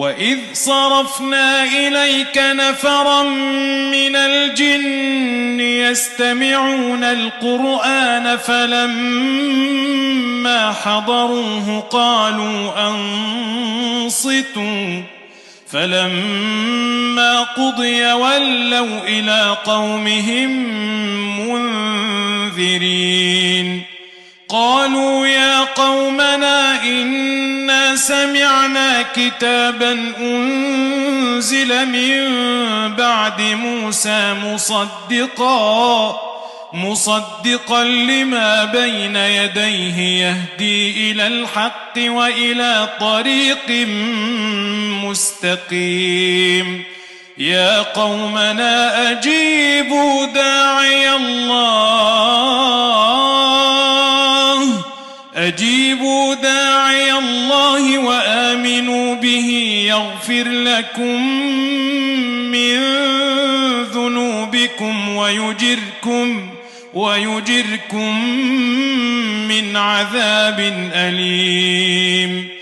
وإذ صرفنا إليك نفرا من الجن يستمعون القرآن فلما حضروه قالوا أنصتوا فلما قضي ولوا إلى قومهم منذرين قالوا يا قومنا إنا سمعنا كتابا أنزل من بعد موسى مصدقا لما بين يديه يهدي إلى الحق وإلى طريق مستقيم يا قومنا أجيبوا داعي الله وآمنوا به يغفر لكم من ذنوبكم ويجركم من عذاب أليم